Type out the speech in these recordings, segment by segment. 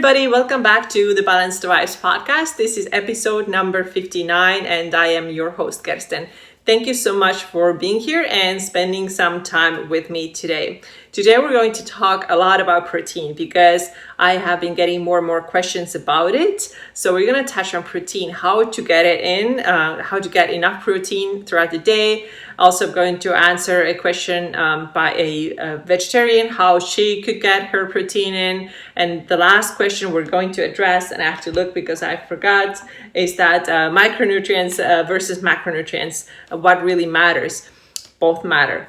everybody, welcome back to the Balanced Vibes podcast. This is episode number 59 and I am your host, Kirsten. Thank you so much for being here and spending some time with me today. Today we're going to talk a lot about protein because I have been getting more and more questions about it. So we're going to touch on protein, how to get it in, how to get enough protein throughout the day. Also going to answer a question by a vegetarian, how she could get her protein in. And the last question we're going to address, and I have to look because I forgot, is that micronutrients versus macronutrients, what really matters. Both matter.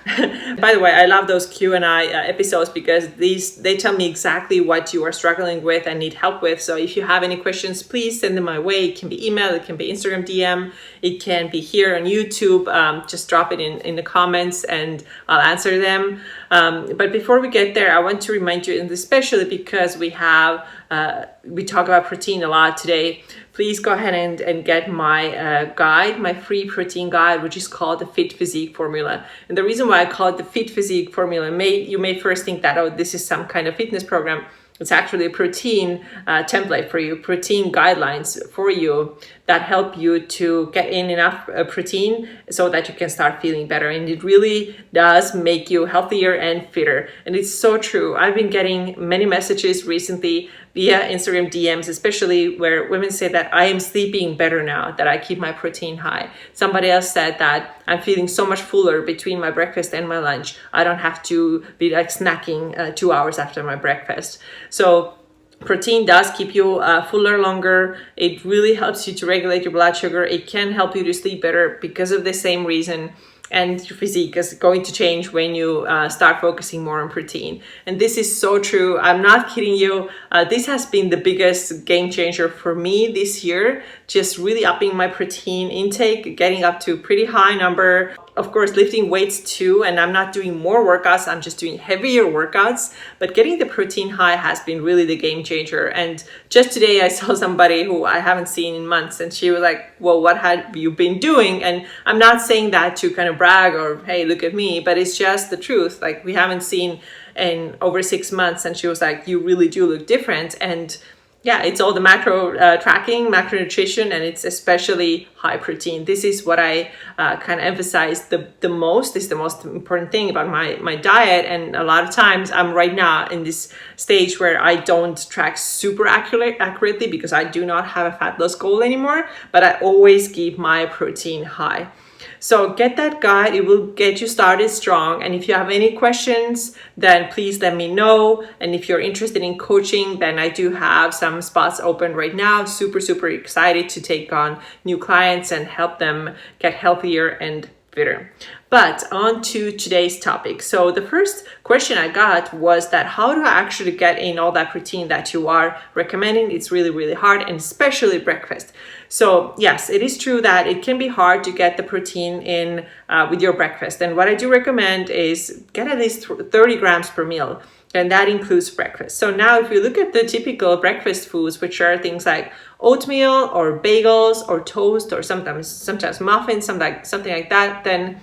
By the way, I love those Q&A episodes because they tell me exactly what you are struggling with and need help with. So if you have any questions, please send them my way. It can be email, it can be Instagram DM, it can be here on YouTube. Just drop it in the comments and I'll answer them. But before we get there, I want to remind you, and especially because we talk about protein a lot today, please go ahead and get my guide, my free protein guide, which is called the Fit Physique Formula. And the reason why I call it the Fit Physique Formula, you may first think that, oh, this is some kind of fitness program. It's actually a protein template for you, protein guidelines for you that help you to get in enough protein so that you can start feeling better. And it really does make you healthier and fitter. And it's so true. I've been getting many messages recently via Instagram DMs, especially where women say that I am sleeping better now, that I keep my protein high. Somebody else said that I'm feeling so much fuller between my breakfast and my lunch. I don't have to be like snacking 2 hours after my breakfast. So protein does keep you fuller longer. It really helps you to regulate your blood sugar. It can help you to sleep better because of the same reason. And your physique is going to change when you start focusing more on protein. And this is so true. I'm not kidding you. This has been the biggest game changer for me this year. Just really upping my protein intake, getting up to a pretty high number. Of course, lifting weights too. And I'm not doing more workouts. I'm just doing heavier workouts. But getting the protein high has been really the game changer. And just today I saw somebody who I haven't seen in months. And she was like, well, what have you been doing? And I'm not saying that to kind of brag or, hey, look at me. But it's just the truth. Like, we haven't seen in over 6 months. And she was like, you really do look different. And yeah, it's all the macro tracking, macronutrition, and it's especially high protein. This is what I kind of emphasize the most. This is the most important thing about my diet. And a lot of times I'm right now in this stage where I don't track super accurately because I do not have a fat loss goal anymore, but I always keep my protein high. So get that guide. It will get you started strong. And if you have any questions, then please let me know. And if you're interested in coaching, then I do have some spots open right now. Super, super excited to take on new clients and help them get healthier and fitter. But on to today's topic. So the first question I got was that how do I actually get in all that protein that you are recommending? It's really, really hard, and especially breakfast. So yes, it is true that it can be hard to get the protein in with your breakfast. And what I do recommend is get at least 30 grams per meal. And that includes breakfast. So now if you look at the typical breakfast foods, which are things like oatmeal or bagels or toast or sometimes muffins, something like that, then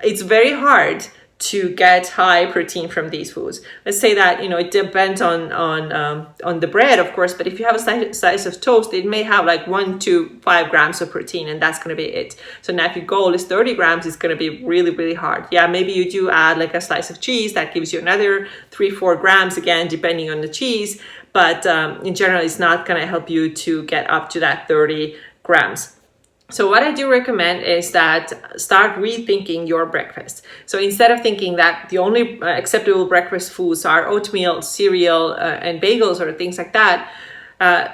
it's very hard to get high protein from these foods. Let's say that, it depends on the bread, of course, but if you have a slice of toast, it may have like 1 to 5 grams of protein, and that's going to be it. So now if your goal is 30 grams, it's going to be really, really hard. Yeah, maybe you do add like a slice of cheese that gives you another 3-4 grams, again, depending on the cheese. But in general, it's not going to help you to get up to that 30 grams. So what I do recommend is that start rethinking your breakfast. So instead of thinking that the only acceptable breakfast foods are oatmeal, cereal, and bagels or things like that,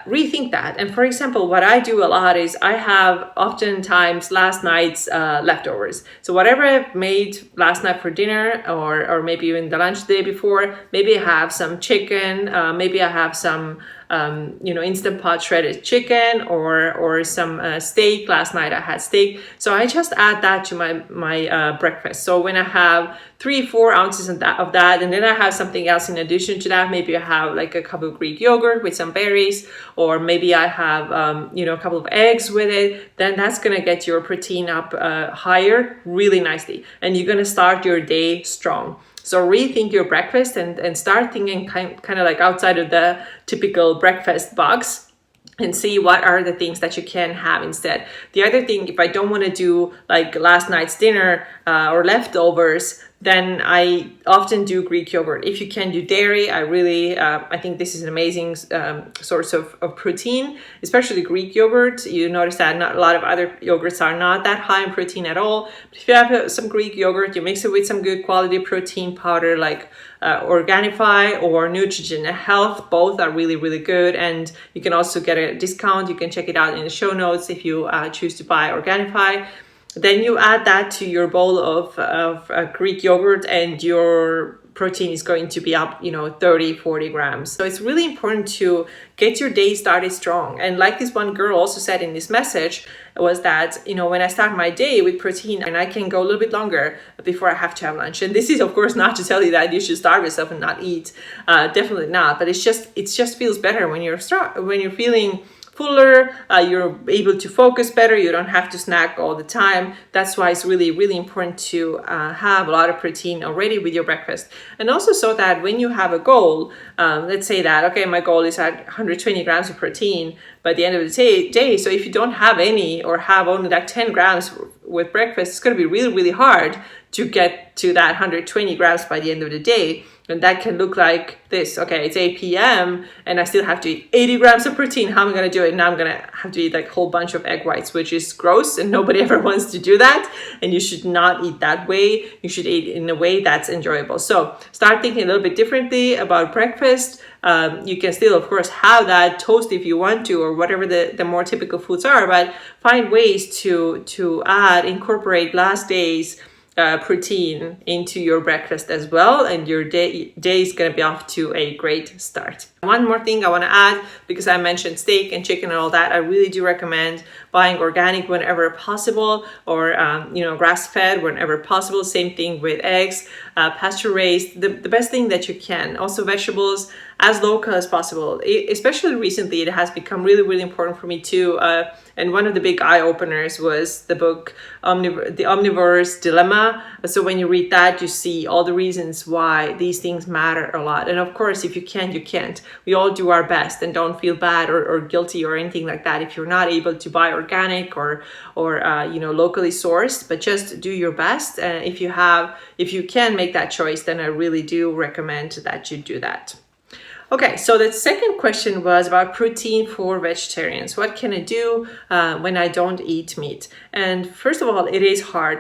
rethink that. And for example, what I do a lot is I have oftentimes last night's leftovers. So whatever I've made last night for dinner or maybe even the lunch the day before, maybe I have some chicken, maybe I have some Instant Pot shredded chicken or some steak. Last night I had steak. So I just add that to my breakfast. So when I have 3-4 ounces of that, and then I have something else in addition to that, maybe I have like a cup of Greek yogurt with some berries, or maybe I have, a couple of eggs with it, then that's going to get your protein up higher really nicely. And you're going to start your day strong. So rethink your breakfast and start thinking kind of like outside of the typical breakfast box, and see what are the things that you can have instead. The other thing, if I don't want to do like last night's dinner or leftovers, then I often do Greek yogurt. If you can do dairy, I think this is an amazing source of protein, especially Greek yogurt. You notice that not a lot of other yogurts are not that high in protein at all. But if you have some Greek yogurt, you mix it with some good quality protein powder like Organifi or Nutrigen Health. Both are really, really good. And you can also get a discount. You can check it out in the show notes if you choose to buy Organifi. Then you add that to your bowl of Greek yogurt, and your protein is going to be up, 30, 40 grams. So it's really important to get your day started strong. And like this one girl also said in this message, was that, when I start my day with protein, and I can go a little bit longer before I have to have lunch. And this is, of course, not to tell you that you should starve yourself and not eat. Definitely not. But it just feels better when you're feeling fuller, you're able to focus better, you don't have to snack all the time. That's why it's really, really important to have a lot of protein already with your breakfast. And also so that when you have a goal, let's say that, okay, my goal is at 120 grams of protein by the end of the day. So if you don't have any or have only like 10 grams with breakfast, it's going to be really, really hard to get to that 120 grams by the end of the day. And that can look like this. Okay, it's 8 p.m. and I still have to eat 80 grams of protein. How am I going to do it? Now I'm going to have to eat like a whole bunch of egg whites, which is gross and nobody ever wants to do that. And you should not eat that way. You should eat in a way that's enjoyable. So start thinking a little bit differently about breakfast. You can still, of course, have that toast if you want to, or whatever the more typical foods are, but find ways to incorporate last day's protein into your breakfast as well, and your day is going to be off to a great start. One more thing I want to add, because I mentioned steak and chicken and all that, I really do recommend buying organic whenever possible, or grass-fed whenever possible. Same thing with eggs, pasture-raised, the best thing that you can. Also vegetables as local as possible. Especially recently, it has become really, really important for me too. And one of the big eye-openers was the book The Omnivore's Dilemma. So when you read that, you see all the reasons why these things matter a lot. And of course, if you can, you can't. We all do our best, and don't feel bad or guilty or anything like that if you're not able to buy organic or locally sourced. But just do your best. And if you can make that choice, then I really do recommend that you do that. Okay, so the second question was about protein for vegetarians. What can I do when I don't eat meat? And first of all, it is harder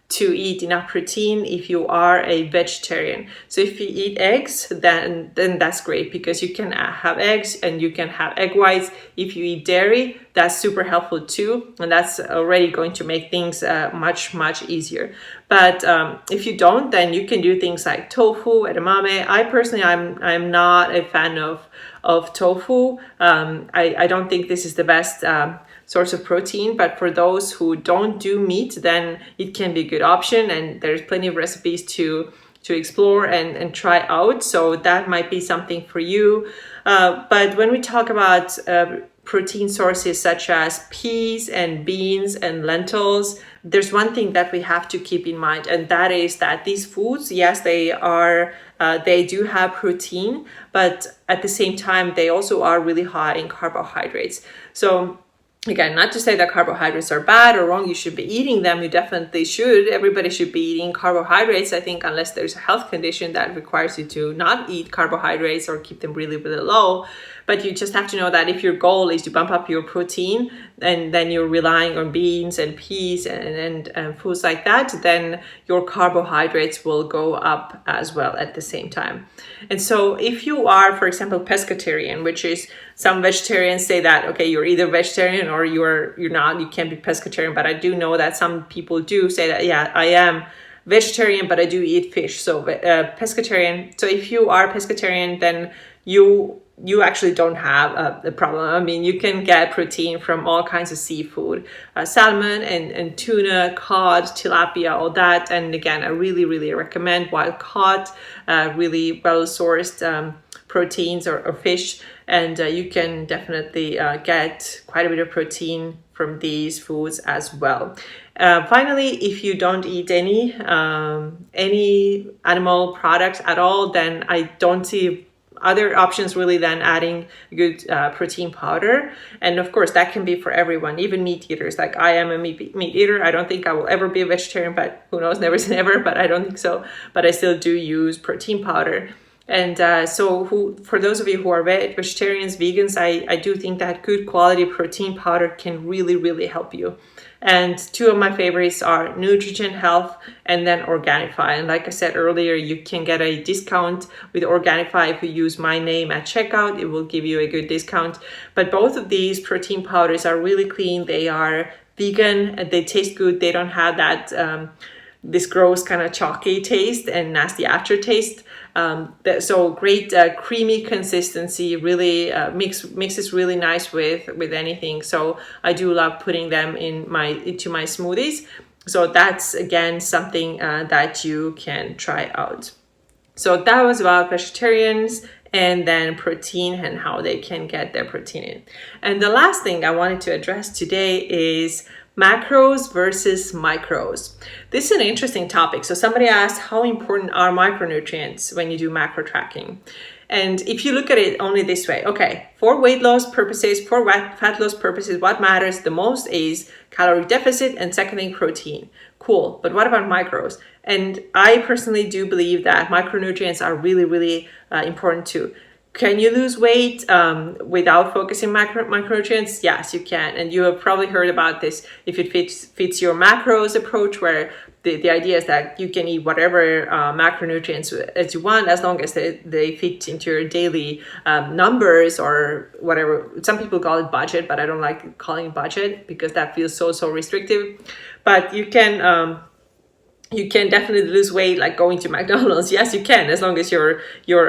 to eat enough protein if you are a vegetarian. So if you eat eggs, then that's great, because you can have eggs and you can have egg whites. If you eat dairy, that's super helpful too, and that's already going to make things much, much easier. But if you don't, then you can do things like tofu, edamame. I personally, I'm not a fan of tofu. I don't think this is the best source of protein, but for those who don't do meat, then it can be a good option, and there's plenty of recipes to explore and try out. So that might be something for you. But when we talk about protein sources such as peas and beans and lentils, there's one thing that we have to keep in mind, and that is that these foods, yes, they do have protein, but at the same time, they also are really high in carbohydrates. So again, not to say that carbohydrates are bad or wrong, you should be eating them. You definitely should. Everybody should be eating carbohydrates, I think, unless there's a health condition that requires you to not eat carbohydrates or keep them really, really low. But you just have to know that if your goal is to bump up your protein, and then you're relying on beans and peas and foods like that, then your carbohydrates will go up as well at the same time. And so if you are, for example, pescatarian, which is, some vegetarians say that, okay, you're either vegetarian or you're not, you can't be pescatarian. But I do know that some people do say that, yeah, I am vegetarian, but I do eat fish. So pescatarian. So if you are pescatarian, then you actually don't have the problem. I mean, you can get protein from all kinds of seafood, salmon and tuna, cod, tilapia, all that. And again, I really, really recommend wild caught, really well-sourced proteins or fish, and you can definitely get quite a bit of protein from these foods as well. Finally, if you don't eat any animal products at all, then I don't see other options really than adding good protein powder. And of course, that can be for everyone, even meat eaters. Like I am a meat eater. I don't think I will ever be a vegetarian, but who knows, never say never, but I don't think so. But I still do use protein powder. And for those of you who are vegetarians, vegans, I do think that good quality protein powder can really, really help you. And two of my favorites are Nutrigen Health and then Organifi. And like I said earlier, you can get a discount with Organifi if you use my name at checkout. It will give you a good discount. But both of these protein powders are really clean. They are vegan and they taste good. They don't have that this gross kind of chalky taste and nasty aftertaste. So great creamy consistency, really mixes really nice with anything. So I do love putting them into my smoothies. So that's again something that you can try out. So that was about vegetarians and then protein and how they can get their protein in. And the last thing I wanted to address today is macros versus micros. This is an interesting topic. So somebody asked, how important are micronutrients when you do macro tracking? And if you look at it only this way, okay, for weight loss purposes, for fat loss purposes, what matters the most is calorie deficit and second thing, protein. Cool, but what about macros? And I personally do believe that micronutrients are really, really important too. Can you lose weight without focusing micronutrients? Yes, you can. And you have probably heard about this if it fits your macros approach, where the idea is that you can eat whatever macronutrients as you want, as long as they fit into your daily numbers or whatever. Some people call it budget, but I don't like calling it budget because that feels so restrictive. But you can definitely lose weight like going to McDonald's. Yes, you can, as long as you're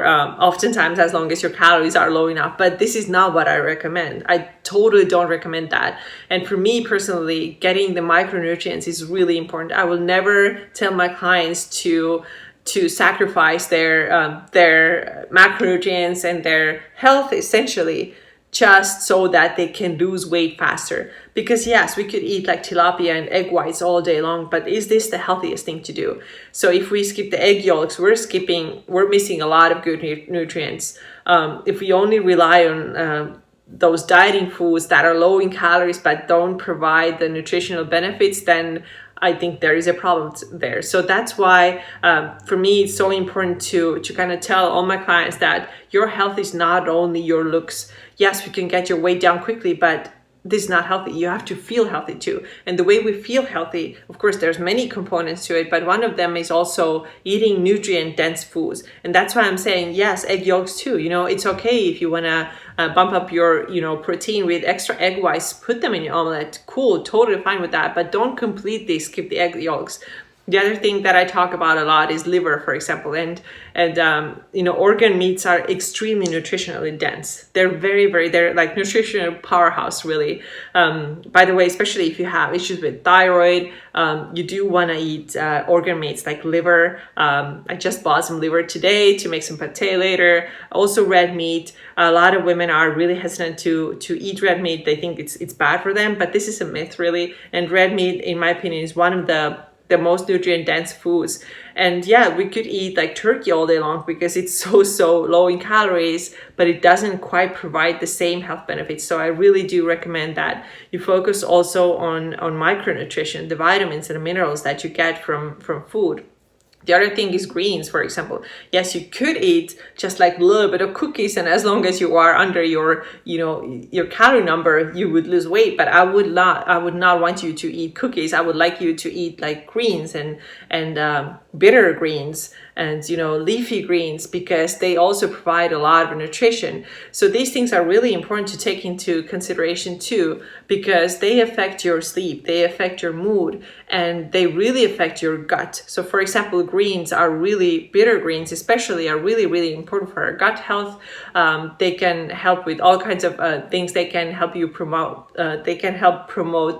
oftentimes as long as your calories are low enough. But this is not what I recommend. I totally don't recommend that. And for me personally, getting the micronutrients is really important. I will never tell my clients to sacrifice their macronutrients and their health essentially just so that they can lose weight faster. Because yes, we could eat like tilapia and egg whites all day long, but is this the healthiest thing to do? So if we skip the egg yolks, we're missing a lot of good nutrients. If we only rely on those dieting foods that are low in calories but don't provide the nutritional benefits, then I think there is a problem there. So that's why for me it's so important to kind of tell all my clients that your health is not only your looks. Yes, we can get your weight down quickly, but this is not healthy. You have to feel healthy too. And the way we feel healthy, of course, there's many components to it, but one of them is also eating nutrient dense foods. And that's why I'm saying, yes, egg yolks too. It's okay if you want to bump up your, protein with extra egg whites, put them in your omelet. Cool, totally fine with that. But don't completely skip the egg yolks. The other thing that I talk about a lot is liver, for example, and organ meats are extremely nutritionally dense. They're like nutritional powerhouse, really. By the way, especially if you have issues with thyroid, you do want to eat organ meats like liver. I just bought some liver today to make some pate later. Also red meat. A lot of women are really hesitant to eat red meat. They think it's bad for them, but this is a myth, really. And red meat, in my opinion, is one of the most nutrient dense foods. And yeah, we could eat like turkey all day long because it's so low in calories, but it doesn't quite provide the same health benefits. So I really do recommend that you focus also on micronutrition, the vitamins and the minerals that you get from food. The other thing is greens, for example. Yes, you could eat just like a little bit of cookies, and as long as you are under your calorie number, you would lose weight. But I would not want you to eat cookies. I would like you to eat like greens and bitter greens and leafy greens, because they also provide a lot of nutrition. So these things are really important to take into consideration too, because they affect your sleep, they affect your mood, and they really affect your gut. So for example, bitter greens especially are really important for our gut health. They can help with all kinds of things. They can help you promote the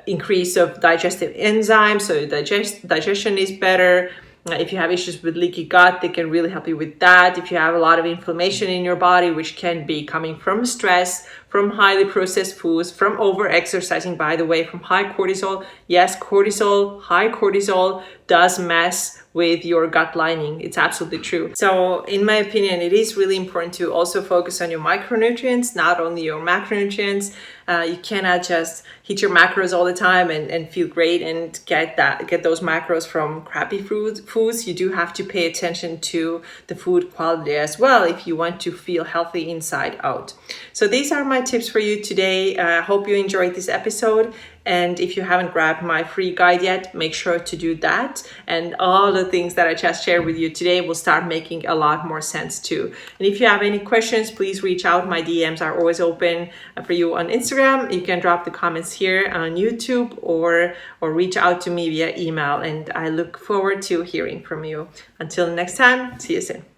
increase of digestive enzymes, so digestion is better. If you have issues with leaky gut, they can really help you with that. If you have a lot of inflammation in your body, which can be coming from stress, from highly processed foods, from over exercising, by the way, from high cortisol. Yes, high cortisol does mess with your gut lining. It's absolutely true. So in my opinion, it is really important to also focus on your micronutrients, not only your macronutrients. You cannot just hit your macros all the time and feel great and get those macros from crappy foods. You do have to pay attention to the food quality as well if you want to feel healthy inside out. So these are my tips for you today. I hope you enjoyed this episode. And if you haven't grabbed my free guide yet, make sure to do that. And all the things that I just shared with you today will start making a lot more sense too. And if you have any questions, please reach out. My DMs are always open for you on Instagram. You can drop the comments here on YouTube or reach out to me via email. And I look forward to hearing from you. Until next time, see you soon.